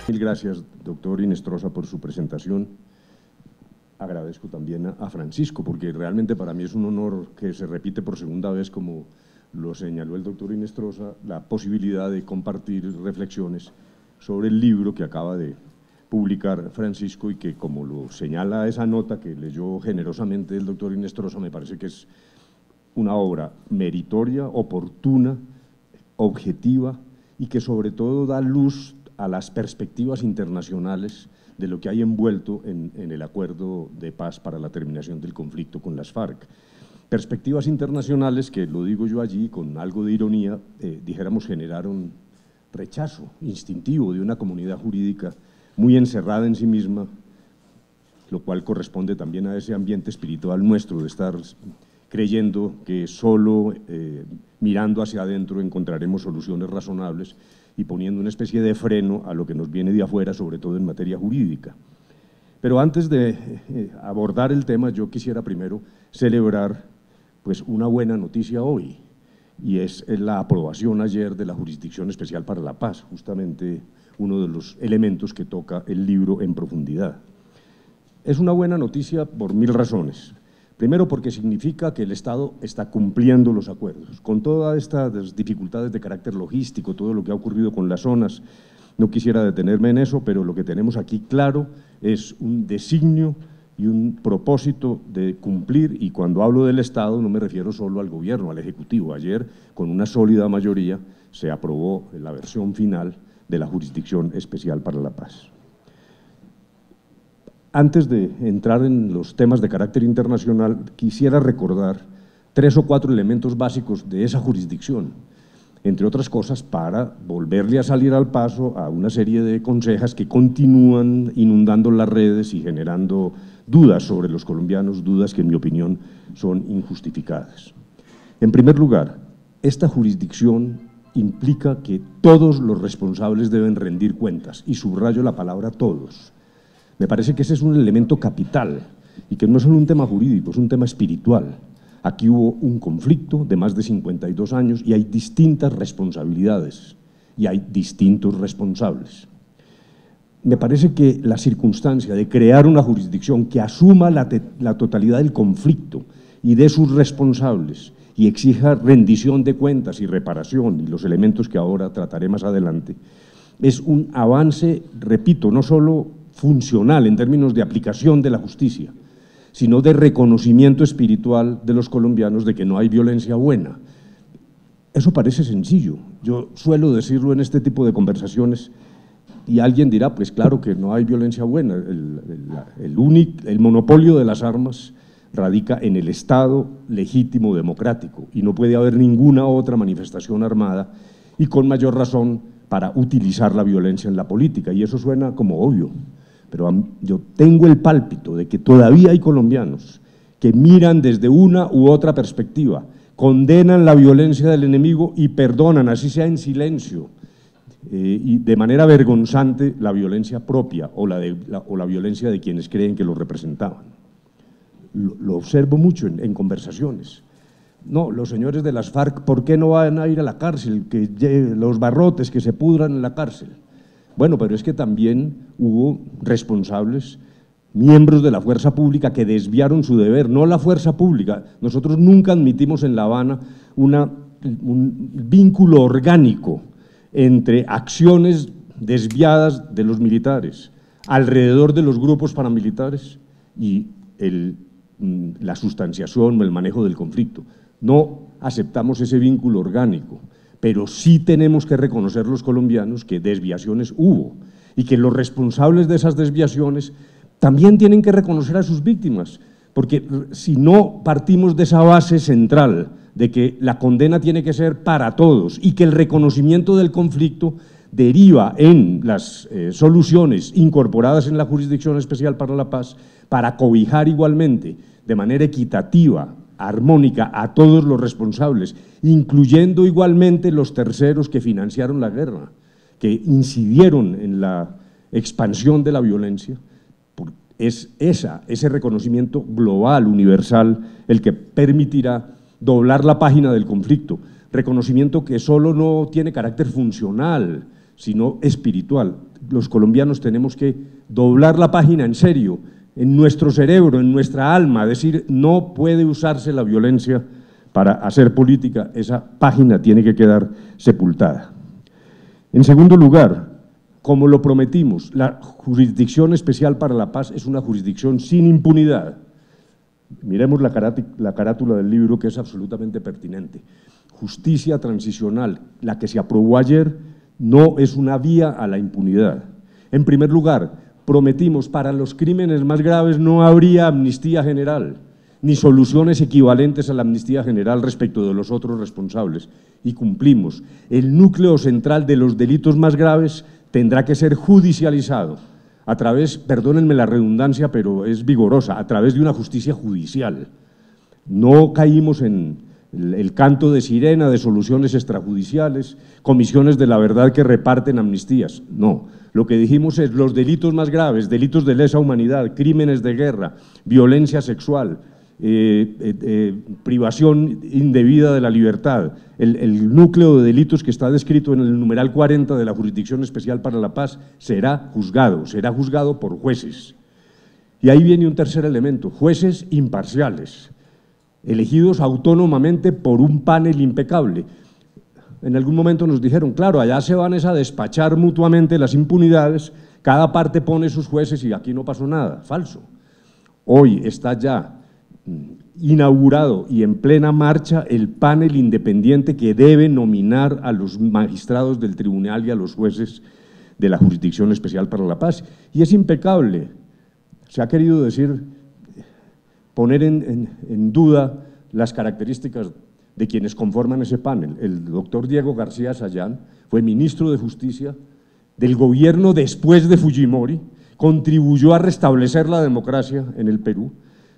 Mil gracias, doctor Inestrosa, por su presentación. Agradezco también a Francisco, porque realmente para mí es un honor que se repite por segunda vez, como lo señaló el doctor Inestrosa, la posibilidad de compartir reflexiones sobre el libro que acaba de publicar Francisco y que, como lo señala esa nota que leyó generosamente el doctor Inestrosa, me parece que es una obra meritoria, oportuna, objetiva y que sobre todo da luz a las perspectivas internacionales de lo que hay envuelto en el acuerdo de paz para la terminación del conflicto con las FARC. Perspectivas internacionales que, lo digo yo allí con algo de ironía, dijéramos, generaron rechazo instintivo de una comunidad jurídica muy encerrada en sí misma, lo cual corresponde también a ese ambiente espiritual nuestro de estar creyendo que solo mirando hacia adentro encontraremos soluciones razonables y poniendo una especie de freno a lo que nos viene de afuera, sobre todo en materia jurídica. Pero antes de abordar el tema, yo quisiera primero celebrar pues una buena noticia hoy, y es la aprobación ayer de la Jurisdicción Especial para la Paz, justamente uno de los elementos que toca el libro en profundidad. Es una buena noticia por mil razones. Primero, porque significa que el Estado está cumpliendo los acuerdos. Con todas estas dificultades de carácter logístico, todo lo que ha ocurrido con las zonas, no quisiera detenerme en eso, pero lo que tenemos aquí claro es un designio y un propósito de cumplir, y cuando hablo del Estado no me refiero solo al gobierno, al Ejecutivo. Ayer, con una sólida mayoría, se aprobó la versión final de la Jurisdicción Especial para la Paz. Antes de entrar en los temas de carácter internacional, quisiera recordar 3 o 4 elementos básicos de esa jurisdicción, entre otras cosas para volverle a salir al paso a una serie de consejas que continúan inundando las redes y generando dudas sobre los colombianos, dudas que en mi opinión son injustificadas. En primer lugar, esta jurisdicción implica que todos los responsables deben rendir cuentas, y subrayo la palabra todos. Me parece que ese es un elemento capital y que no es solo un tema jurídico, es un tema espiritual. Aquí hubo un conflicto de más de 52 años y hay distintas responsabilidades y hay distintos responsables. Me parece que la circunstancia de crear una jurisdicción que asuma la totalidad del conflicto y de sus responsables y exija rendición de cuentas y reparación, y los elementos que ahora trataré más adelante, es un avance, repito, no solo funcional en términos de aplicación de la justicia, sino de reconocimiento espiritual de los colombianos de que no hay violencia buena. Eso parece sencillo, yo suelo decirlo en este tipo de conversaciones y alguien dirá, pues claro que no hay violencia buena, el monopolio de las armas radica en el Estado legítimo democrático y no puede haber ninguna otra manifestación armada, y con mayor razón para utilizar la violencia en la política, y eso suena como obvio. Pero yo tengo el pálpito de que todavía hay colombianos que miran desde una u otra perspectiva, condenan la violencia del enemigo y perdonan, así sea en silencio, y de manera vergonzante, la violencia propia o la violencia de quienes creen que lo representaban. Lo observo mucho en conversaciones. No, los señores de las FARC, ¿por qué no van a ir a la cárcel? Que los barrotes que se pudran en la cárcel. Bueno, pero es que también hubo responsables, miembros de la fuerza pública que desviaron su deber, no la fuerza pública. Nosotros nunca admitimos en La Habana un vínculo orgánico entre acciones desviadas de los militares alrededor de los grupos paramilitares y la sustanciación o el manejo del conflicto. No aceptamos ese vínculo orgánico, pero sí tenemos que reconocer los colombianos que desviaciones hubo y que los responsables de esas desviaciones también tienen que reconocer a sus víctimas, porque si no partimos de esa base central de que la condena tiene que ser para todos y que el reconocimiento del conflicto deriva en las soluciones incorporadas en la Jurisdicción Especial para la Paz para cobijar igualmente, de manera equitativa, armónica, a todos los responsables, incluyendo igualmente los terceros que financiaron la guerra, que incidieron en la expansión de la violencia. Es ese reconocimiento global, universal, el que permitirá doblar la página del conflicto, reconocimiento que solo no tiene carácter funcional, sino espiritual. los colombianos tenemos que doblar la página en serio, en nuestro cerebro, en nuestra alma, decir, no puede usarse la violencia para hacer política, esa página tiene que quedar sepultada. En segundo lugar, como lo prometimos, la Jurisdicción Especial para la Paz es una jurisdicción sin impunidad. Miremos la carátula del libro, que es absolutamente pertinente. Justicia transicional, la que se aprobó ayer, no es una vía a la impunidad. En primer lugar, prometimos, para los crímenes más graves no habría amnistía general, ni soluciones equivalentes a la amnistía general respecto de los otros responsables, y cumplimos. El núcleo central de los delitos más graves tendrá que ser judicializado a través, perdónenme la redundancia, pero es vigorosa, a través de una justicia judicial. No caímos en el canto de sirena de soluciones extrajudiciales, comisiones de la verdad que reparten amnistías, no. Lo que dijimos es los delitos más graves, delitos de lesa humanidad, crímenes de guerra, violencia sexual, privación indebida de la libertad, el núcleo de delitos que está descrito en el numeral 40 de la Jurisdicción Especial para la Paz será juzgado por jueces. Y ahí viene un tercer elemento, jueces imparciales, elegidos autónomamente por un panel impecable. En algún momento nos dijeron, claro, allá se van a despachar mutuamente las impunidades, cada parte pone sus jueces y aquí no pasó nada. Falso. Hoy está ya inaugurado y en plena marcha el panel independiente que debe nominar a los magistrados del tribunal y a los jueces de la Jurisdicción Especial para la Paz. Y es impecable. Se ha querido decir, poner en duda las características de quienes conforman ese panel. El doctor Diego García Sayán fue ministro de Justicia del gobierno después de Fujimori, contribuyó a restablecer la democracia en el Perú,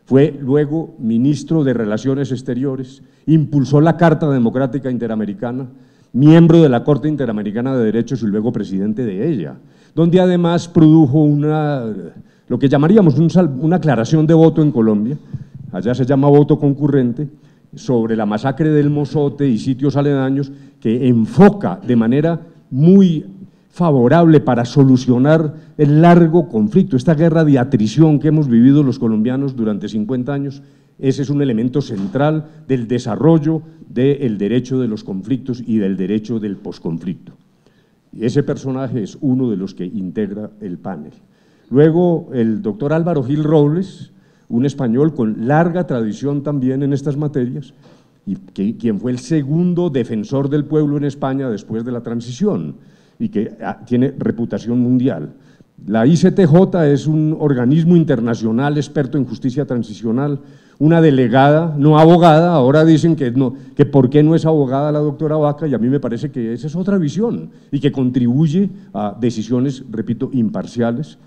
fue luego ministro de Relaciones Exteriores, impulsó la Carta Democrática Interamericana, miembro de la Corte Interamericana de Derechos y luego presidente de ella, donde además produjo lo que llamaríamos una aclaración de voto en Colombia, allá se llama voto concurrente, sobre la masacre del Mozote y sitios aledaños, que enfoca de manera muy favorable para solucionar el largo conflicto, esta guerra de atrición que hemos vivido los colombianos durante 50 años. Ese es un elemento central del desarrollo del derecho de los conflictos y del derecho del posconflicto. Y ese personaje es uno de los que integra el panel. Luego, el doctor Álvaro Gil Robles, un español con larga tradición también en estas materias, y quien fue el segundo defensor del pueblo en España después de la transición, y que tiene reputación mundial. La ICTJ es un organismo internacional experto en justicia transicional, una delegada, no abogada, ahora dicen que por qué no es abogada la doctora Vaca, y a mí me parece que esa es otra visión, y que contribuye a decisiones, repito, imparciales,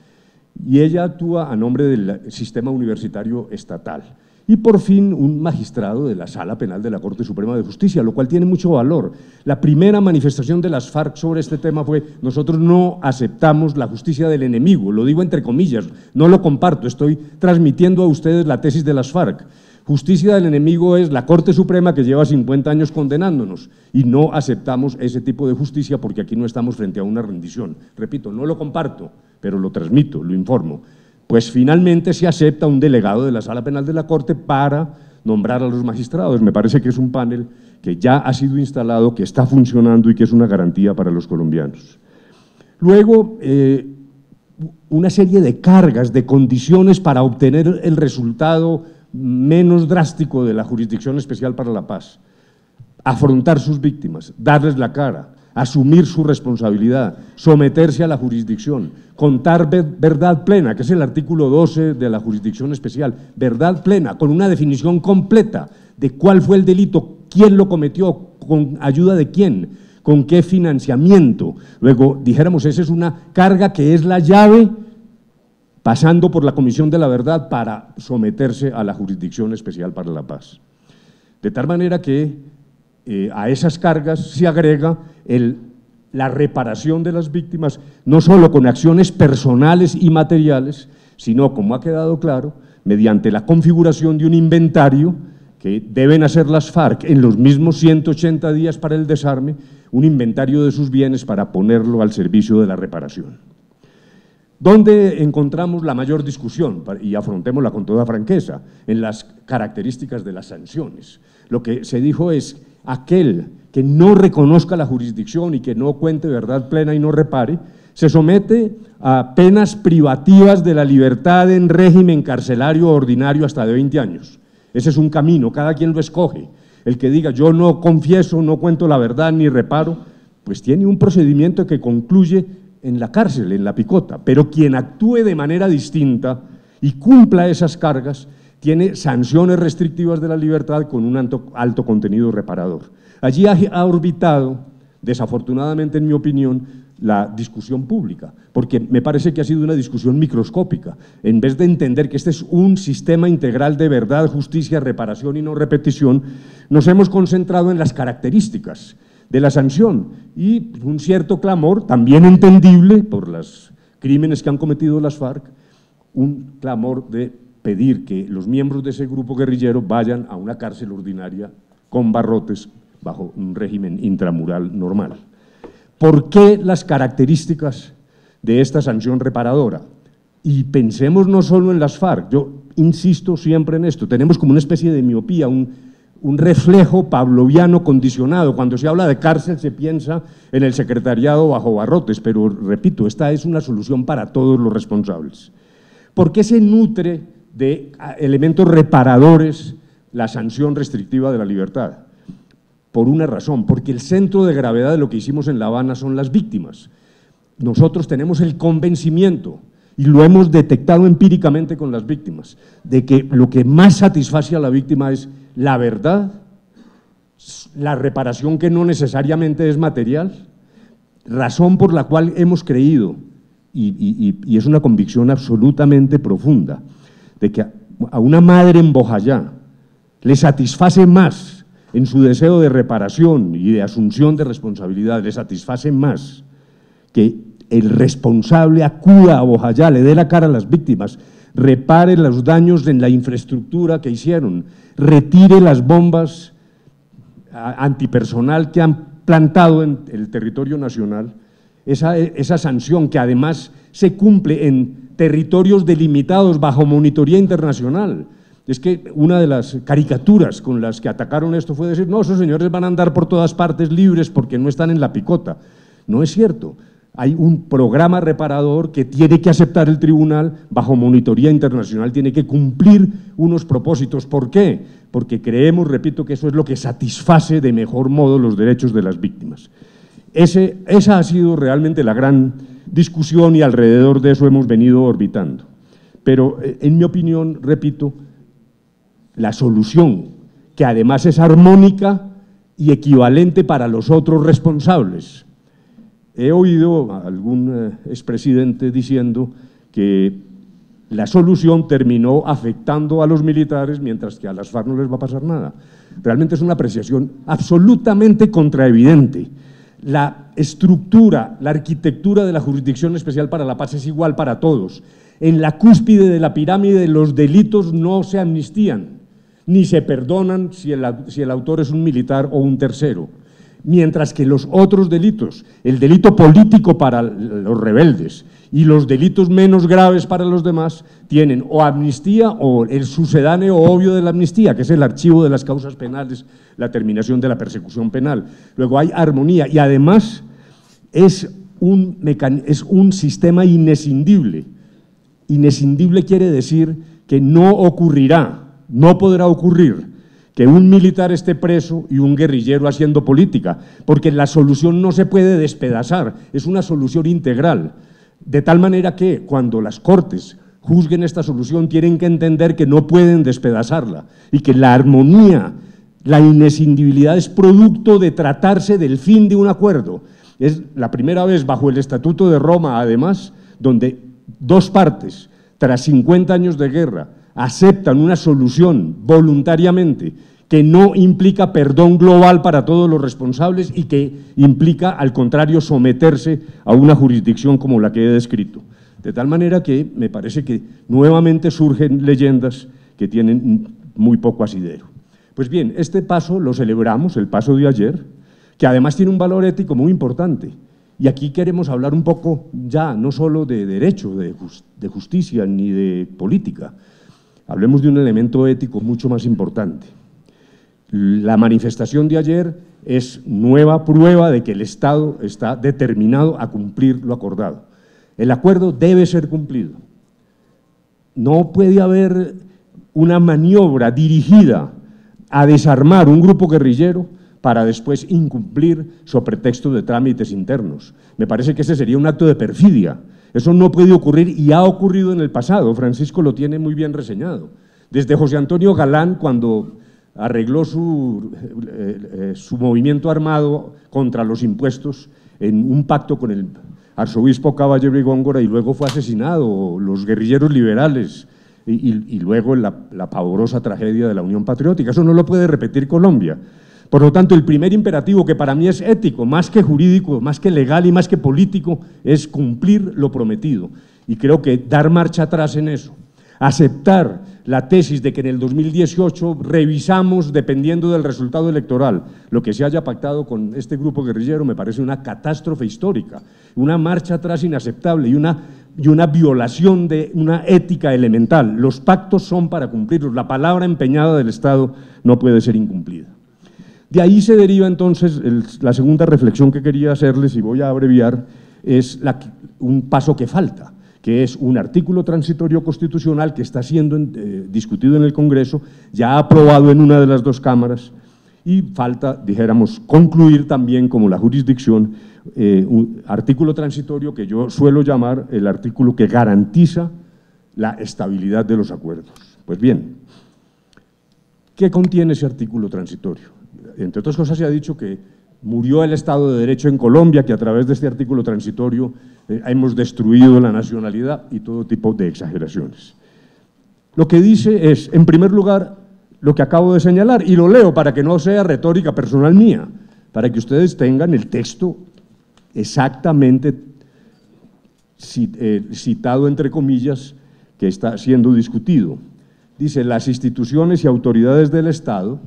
y ella actúa a nombre del sistema universitario estatal. Y por fin un magistrado de la Sala Penal de la Corte Suprema de Justicia, lo cual tiene mucho valor. La primera manifestación de las FARC sobre este tema fue: nosotros no aceptamos la justicia del enemigo, lo digo entre comillas, no lo comparto, estoy transmitiendo a ustedes la tesis de las FARC. Justicia del enemigo es la Corte Suprema que lleva 50 años condenándonos, y no aceptamos ese tipo de justicia porque aquí no estamos frente a una rendición. Repito, no lo comparto, pero lo transmito, lo informo. Pues finalmente se acepta un delegado de la Sala Penal de la Corte para nombrar a los magistrados. Me parece que es un panel que ya ha sido instalado, que está funcionando y que es una garantía para los colombianos. Luego, una serie de cargas, de condiciones para obtener el resultado menos drástico de la Jurisdicción Especial para la Paz. Afrontar sus víctimas, darles la cara, asumir su responsabilidad, someterse a la jurisdicción, contar verdad plena, que es el artículo 12 de la Jurisdicción Especial, verdad plena, con una definición completa de cuál fue el delito, quién lo cometió, con ayuda de quién, con qué financiamiento. Luego, dijéramos, esa es una carga que es la llave, pasando por la Comisión de la Verdad para someterse a la Jurisdicción Especial para la Paz. De tal manera que a esas cargas se agrega la reparación de las víctimas, no solo con acciones personales y materiales, sino, como ha quedado claro, mediante la configuración de un inventario que deben hacer las FARC en los mismos 180 días para el desarme, un inventario de sus bienes para ponerlo al servicio de la reparación. ¿Dónde encontramos la mayor discusión? Y afrontémosla con toda franqueza, en las características de las sanciones. Lo que se dijo es, aquel que no reconozca la jurisdicción y que no cuente verdad plena y no repare, se somete a penas privativas de la libertad en régimen carcelario ordinario hasta de 20 años. Ese es un camino, cada quien lo escoge. El que diga yo no confieso, no cuento la verdad ni reparo, pues tiene un procedimiento que concluye en la cárcel, en la picota, pero quien actúe de manera distinta y cumpla esas cargas tiene sanciones restrictivas de la libertad con un alto contenido reparador. Allí ha orbitado, desafortunadamente en mi opinión, la discusión pública, porque me parece que ha sido una discusión microscópica. En vez de entender que este es un sistema integral de verdad, justicia, reparación y no repetición, nos hemos concentrado en las características de la sanción y un cierto clamor, también entendible por los crímenes que han cometido las FARC, un clamor de pedir que los miembros de ese grupo guerrillero vayan a una cárcel ordinaria con barrotes bajo un régimen intramural normal. ¿Por qué las características de esta sanción reparadora? Y pensemos no solo en las FARC, yo insisto siempre en esto, tenemos como una especie de miopía, un reflejo pavloviano condicionado. Cuando se habla de cárcel se piensa en el secretariado bajo barrotes, pero repito, esta es una solución para todos los responsables. ¿Por qué se nutre de elementos reparadores la sanción restrictiva de la libertad? Por una razón, porque el centro de gravedad de lo que hicimos en La Habana son las víctimas. Nosotros tenemos el convencimiento, y lo hemos detectado empíricamente con las víctimas, de que lo que más satisface a la víctima es la verdad, la reparación que no necesariamente es material, razón por la cual hemos creído, y es una convicción absolutamente profunda, de que a una madre en Bojayá le satisface más en su deseo de reparación y de asunción de responsabilidad, le satisface más que el responsable acuda a Bojayá, le dé la cara a las víctimas, repare los daños en la infraestructura que hicieron, retire las bombas antipersonal que han plantado en el territorio nacional, esa sanción que además se cumple en territorios delimitados bajo monitoría internacional. Es que una de las caricaturas con las que atacaron esto fue decir, no, esos señores van a andar por todas partes libres porque no están en la picota. No es cierto. Hay un programa reparador que tiene que aceptar el tribunal bajo monitoría internacional, tiene que cumplir unos propósitos. ¿Por qué? Porque creemos, repito, que eso es lo que satisface de mejor modo los derechos de las víctimas. Esa ha sido realmente la gran discusión y alrededor de eso hemos venido orbitando. Pero en mi opinión, repito, la solución, que además es armónica y equivalente para los otros responsables. He oído a algún expresidente diciendo que la solución terminó afectando a los militares mientras que a las FARC no les va a pasar nada. Realmente es una apreciación absolutamente contraevidente. La estructura, la arquitectura de la Jurisdicción Especial para la Paz es igual para todos. En la cúspide de la pirámide los delitos no se amnistían, ni se perdonan si el autor es un militar o un tercero. Mientras que los otros delitos, el delito político para los rebeldes y los delitos menos graves para los demás, tienen o amnistía o el sucedáneo obvio de la amnistía, que es el archivo de las causas penales, la terminación de la persecución penal. Luego hay armonía y además es un sistema inescindible. Inescindible quiere decir que no ocurrirá, no podrá ocurrir que un militar esté preso y un guerrillero haciendo política, porque la solución no se puede despedazar, es una solución integral, de tal manera que cuando las Cortes juzguen esta solución tienen que entender que no pueden despedazarla y que la armonía, la inescindibilidad es producto de tratarse del fin de un acuerdo. Es la primera vez bajo el Estatuto de Roma, además, donde dos partes, tras 50 años de guerra, aceptan una solución voluntariamente que no implica perdón global para todos los responsables y que implica, al contrario, someterse a una jurisdicción como la que he descrito. De tal manera que me parece que nuevamente surgen leyendas que tienen muy poco asidero. Pues bien, este paso lo celebramos, el paso de ayer, que además tiene un valor ético muy importante, Y aquí queremos hablar un poco ya, no solo de derecho, de justicia ni de política. Hablemos de un elemento ético mucho más importante. La manifestación de ayer es nueva prueba de que el Estado está determinado a cumplir lo acordado. El acuerdo debe ser cumplido. No puede haber una maniobra dirigida a desarmar un grupo guerrillero para después incumplir sobre pretexto de trámites internos. Me parece que ese sería un acto de perfidia. Eso no puede ocurrir y ha ocurrido en el pasado. Francisco lo tiene muy bien reseñado. Desde José Antonio Galán, cuando arregló su movimiento armado contra los impuestos en un pacto con el arzobispo Caballero y Góngora, y luego fue asesinado, los guerrilleros liberales, y luego la pavorosa tragedia de la Unión Patriótica. Eso no lo puede repetir Colombia. Por lo tanto, el primer imperativo, que para mí es ético, más que jurídico, más que legal y más que político, es cumplir lo prometido. Y creo que dar marcha atrás en eso, aceptar la tesis de que en el 2018 revisamos, dependiendo del resultado electoral, lo que se haya pactado con este grupo guerrillero, me parece una catástrofe histórica, una marcha atrás inaceptable y una violación de una ética elemental. Los pactos son para cumplirlos, la palabra empeñada del Estado no puede ser incumplida. De ahí se deriva entonces la segunda reflexión que quería hacerles, y voy a abreviar, es un paso que falta, que es un artículo transitorio constitucional que está siendo discutido en el Congreso, ya aprobado en una de las dos cámaras, y falta, dijéramos, concluir también como la jurisdicción un artículo transitorio que yo suelo llamar el artículo que garantiza la estabilidad de los acuerdos. Pues bien, ¿qué contiene ese artículo transitorio? Entre otras cosas se ha dicho que murió el Estado de Derecho en Colombia, que a través de este artículo transitorio hemos destruido la nacionalidad y todo tipo de exageraciones. Lo que dice es, en primer lugar, lo que acabo de señalar, y lo leo para que no sea retórica personal mía, para que ustedes tengan el texto exactamente citado entre comillas que está siendo discutido. Dice, las instituciones y autoridades del Estado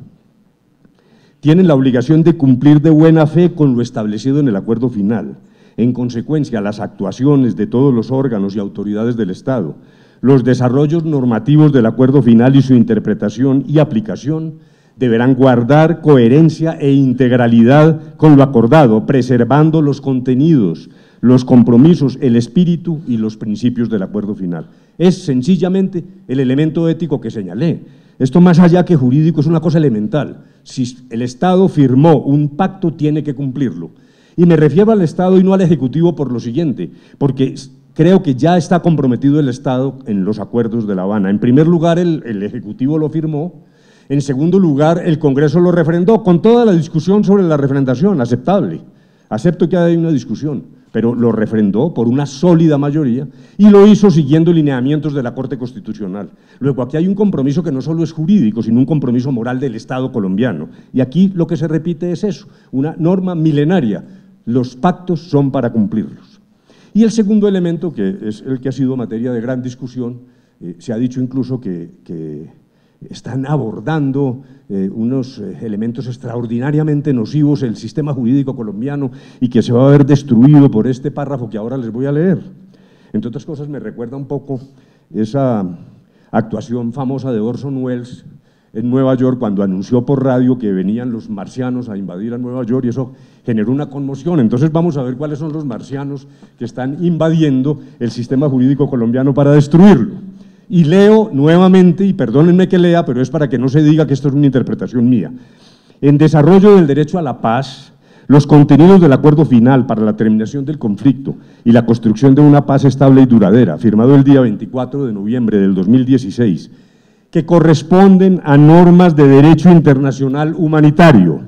tienen la obligación de cumplir de buena fe con lo establecido en el acuerdo final. En consecuencia, las actuaciones de todos los órganos y autoridades del Estado, los desarrollos normativos del acuerdo final y su interpretación y aplicación deberán guardar coherencia e integralidad con lo acordado, preservando los contenidos, los compromisos, el espíritu y los principios del acuerdo final. Es sencillamente el elemento ético que señalé. Esto, más allá que jurídico, es una cosa elemental. Si el Estado firmó un pacto, tiene que cumplirlo. Y me refiero al Estado y no al Ejecutivo por lo siguiente, porque creo que ya está comprometido el Estado en los acuerdos de La Habana. En primer lugar, el Ejecutivo lo firmó. En segundo lugar, el Congreso lo refrendó, con toda la discusión sobre la refrendación, aceptable. Acepto que hay una discusión, pero lo refrendó por una sólida mayoría y lo hizo siguiendo lineamientos de la Corte Constitucional. Luego, aquí hay un compromiso que no solo es jurídico, sino un compromiso moral del Estado colombiano. Y aquí lo que se repite es eso, una norma milenaria. Los pactos son para cumplirlos. Y el segundo elemento, que es el que ha sido materia de gran discusión, se ha dicho incluso que están abordando unos elementos extraordinariamente nocivos el sistema jurídico colombiano y que se va a ver destruido por este párrafo que ahora les voy a leer. Entre otras cosas, me recuerda un poco esa actuación famosa de Orson Welles en Nueva York cuando anunció por radio que venían los marcianos a invadir a Nueva York, y eso generó una conmoción. Entonces vamos a ver cuáles son los marcianos que están invadiendo el sistema jurídico colombiano para destruirlo. Y leo nuevamente, y perdónenme que lea, pero es para que no se diga que esto es una interpretación mía. En desarrollo del derecho a la paz, los contenidos del acuerdo final para la terminación del conflicto y la construcción de una paz estable y duradera, firmado el día 24 de noviembre del 2016, que corresponden a normas de derecho internacional humanitario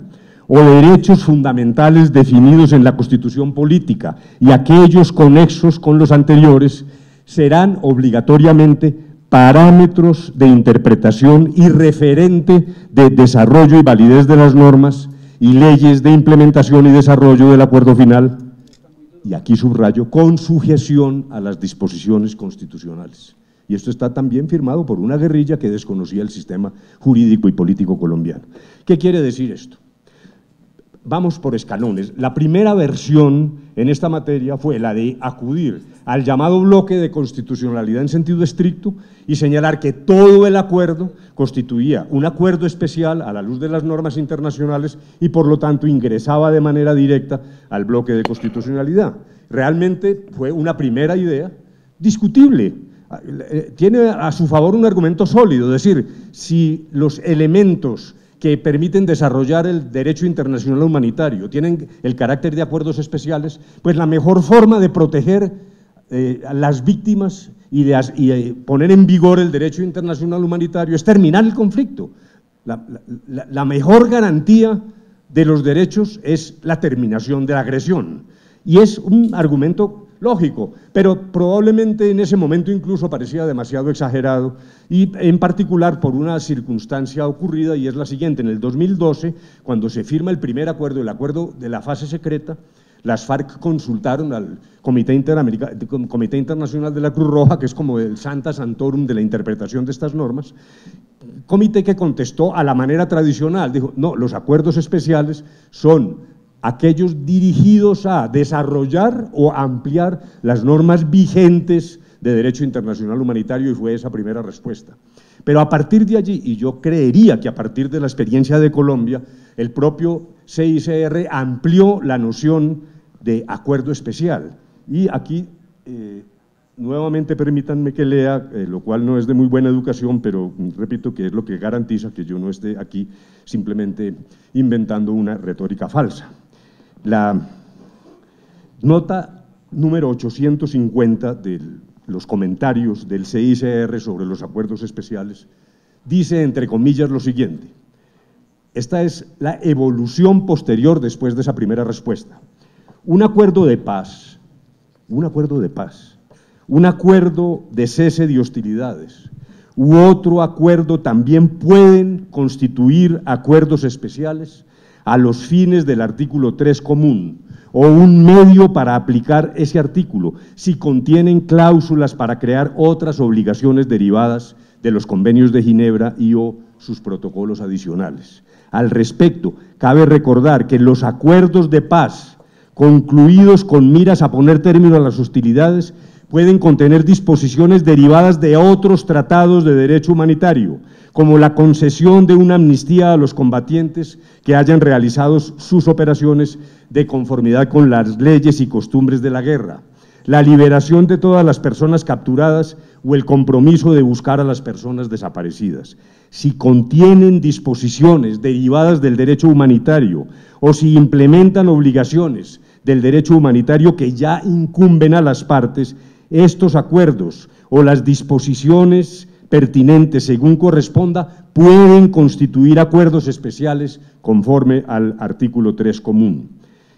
o derechos fundamentales definidos en la Constitución política y aquellos conexos con los anteriores, serán obligatoriamente parámetros de interpretación y referente de desarrollo y validez de las normas y leyes de implementación y desarrollo del acuerdo final, y aquí subrayo, con sujeción a las disposiciones constitucionales. Y esto está también firmado por una guerrilla que desconocía el sistema jurídico y político colombiano. ¿Qué quiere decir esto? vamos por escalones. La primera versión en esta materia fue la de acudir al llamado bloque de constitucionalidad en sentido estricto y señalar que todo el acuerdo constituía un acuerdo especial a la luz de las normas internacionales y por lo tanto ingresaba de manera directa al bloque de constitucionalidad. Realmente fue una primera idea discutible. Tiene a su favor un argumento sólido, es decir, si los elementos que permiten desarrollar el derecho internacional humanitario tienen el carácter de acuerdos especiales, pues la mejor forma de proteger a las víctimas y de poner en vigor el derecho internacional humanitario es terminar el conflicto. La mejor garantía de los derechos es la terminación de la agresión. Y es un argumento lógico, pero probablemente en ese momento incluso parecía demasiado exagerado, y en particular por una circunstancia ocurrida, y es la siguiente: en el 2012, cuando se firma el primer acuerdo, el acuerdo de la fase secreta, las FARC consultaron al Comité Internacional de la Cruz Roja, que es como el Santa Santorum de la interpretación de estas normas, comité que contestó a la manera tradicional, dijo, no, los acuerdos especiales son aquellos dirigidos a desarrollar o ampliar las normas vigentes de derecho internacional humanitario, y fue esa primera respuesta. Pero a partir de allí, y yo creería que a partir de la experiencia de Colombia, el propio CICR amplió la noción de acuerdo especial. Y aquí, nuevamente permítanme que lea, lo cual no es de muy buena educación, pero repito que es lo que garantiza que yo no esté aquí simplemente inventando una retórica falsa. La nota número 850 de los comentarios del CICR sobre los acuerdos especiales dice, entre comillas, lo siguiente: esta es la evolución posterior después de esa primera respuesta. Un acuerdo de paz, un acuerdo de cese de hostilidades u otro acuerdo también pueden constituir acuerdos especiales a los fines del artículo 3 común, o un medio para aplicar ese artículo, si contienen cláusulas para crear otras obligaciones derivadas de los convenios de Ginebra y o sus protocolos adicionales. Al respecto, cabe recordar que los acuerdos de paz concluidos con miras a poner término a las hostilidades pueden contener disposiciones derivadas de otros tratados de derecho humanitario, como la concesión de una amnistía a los combatientes que hayan realizado sus operaciones de conformidad con las leyes y costumbres de la guerra, la liberación de todas las personas capturadas o el compromiso de buscar a las personas desaparecidas. Si contienen disposiciones derivadas del derecho humanitario o si implementan obligaciones del derecho humanitario que ya incumben a las partes, estos acuerdos o las disposiciones pertinentes según corresponda pueden constituir acuerdos especiales conforme al artículo 3 común.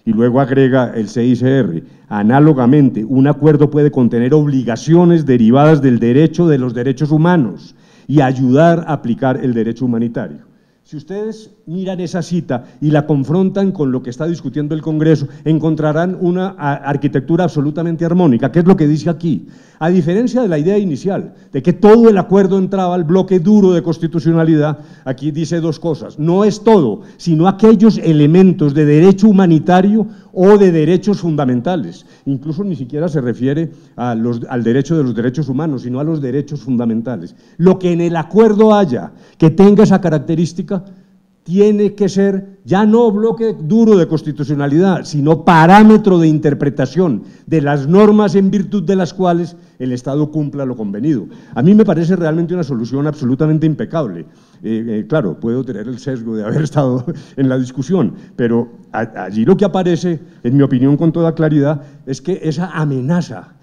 Y luego agrega el CICR, análogamente, un acuerdo puede contener obligaciones derivadas del derecho de los derechos humanos y ayudar a aplicar el derecho humanitario. Si ustedes miran esa cita y la confrontan con lo que está discutiendo el Congreso, encontrarán una arquitectura absolutamente armónica. ¿Qué es lo que dice aquí? A diferencia de la idea inicial, de que todo el acuerdo entraba al bloque duro de constitucionalidad, aquí dice dos cosas. No es todo, sino aquellos elementos de derecho humanitario o de derechos fundamentales. Incluso ni siquiera se refiere al derecho de los derechos humanos, sino a los derechos fundamentales. Lo que en el acuerdo haya que tenga esa característica tiene que ser ya no bloque duro de constitucionalidad, sino parámetro de interpretación de las normas en virtud de las cuales el Estado cumpla lo convenido. A mí me parece realmente una solución absolutamente impecable. Claro, puedo tener el sesgo de haber estado en la discusión, pero allí lo que aparece, en mi opinión con toda claridad, es que esa amenaza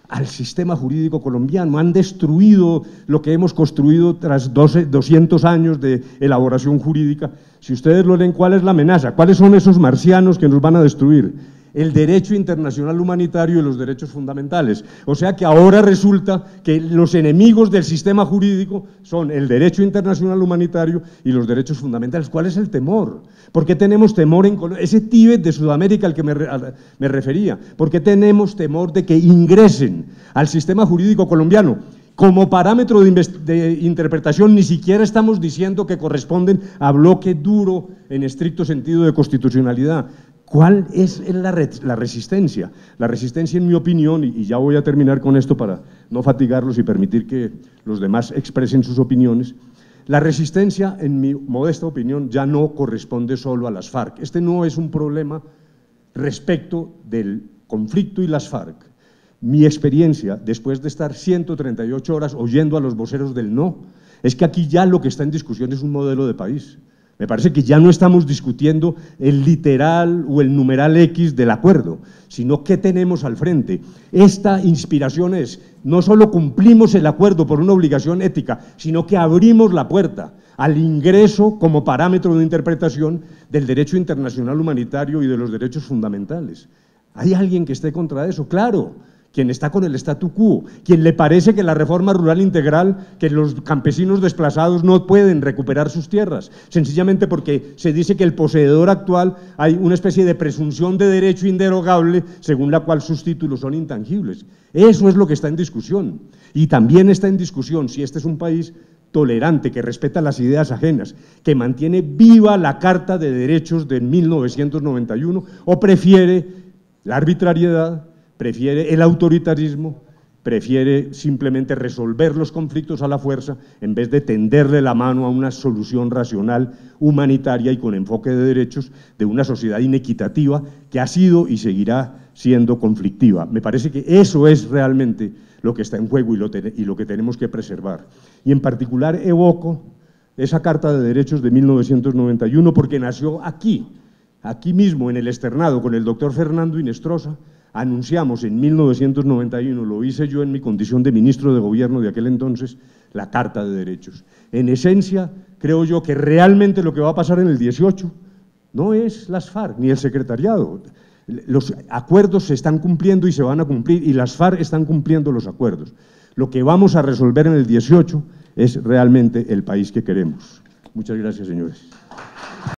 al sistema jurídico colombiano, han destruido lo que hemos construido tras 200 años de elaboración jurídica. Si ustedes lo leen, ¿cuál es la amenaza? ¿Cuáles son esos marcianos que nos van a destruir? El derecho internacional humanitario y los derechos fundamentales. O sea que ahora resulta que los enemigos del sistema jurídico son el derecho internacional humanitario y los derechos fundamentales. ¿Cuál es el temor? ¿Por qué tenemos temor en ese Tíbet de Sudamérica al que me refería? ¿Por qué tenemos temor de que ingresen al sistema jurídico colombiano? Como parámetro de interpretación, ni siquiera estamos diciendo que corresponden a bloque duro en estricto sentido de constitucionalidad. ¿Cuál es la resistencia? La resistencia, en mi opinión, y ya voy a terminar con esto para no fatigarlos y permitir que los demás expresen sus opiniones, la resistencia, en mi modesta opinión, ya no corresponde solo a las FARC. Este no es un problema respecto del conflicto y las FARC. Mi experiencia, después de estar 138 horas oyendo a los voceros del no, es que aquí ya lo que está en discusión es un modelo de país. Me parece que ya no estamos discutiendo el literal o el numeral X del acuerdo, sino qué tenemos al frente. Esta inspiración es, no solo cumplimos el acuerdo por una obligación ética, sino que abrimos la puerta al ingreso como parámetro de interpretación del derecho internacional humanitario y de los derechos fundamentales. ¿Hay alguien que esté contra eso? Claro. Quien está con el statu quo, quien le parece que la reforma rural integral, que los campesinos desplazados no pueden recuperar sus tierras, sencillamente porque se dice que el poseedor actual hay una especie de presunción de derecho inderogable según la cual sus títulos son intangibles. Eso es lo que está en discusión. Y también está en discusión si este es un país tolerante, que respeta las ideas ajenas, que mantiene viva la Carta de Derechos de 1991 o prefiere la arbitrariedad, prefiere el autoritarismo, prefiere simplemente resolver los conflictos a la fuerza en vez de tenderle la mano a una solución racional, humanitaria y con enfoque de derechos de una sociedad inequitativa que ha sido y seguirá siendo conflictiva. Me parece que eso es realmente lo que está en juego y lo que tenemos que preservar. Y en particular evoco esa Carta de Derechos de 1991 porque nació aquí mismo en el externado con el doctor Fernando Inestrosa. Anunciamos en 1991, lo hice yo en mi condición de ministro de gobierno de aquel entonces, la Carta de Derechos. En esencia, creo yo que realmente lo que va a pasar en el 18 no es las FARC ni el secretariado. Los acuerdos se están cumpliendo y se van a cumplir y las FARC están cumpliendo los acuerdos. Lo que vamos a resolver en el 18 es realmente el país que queremos. Muchas gracias, señores.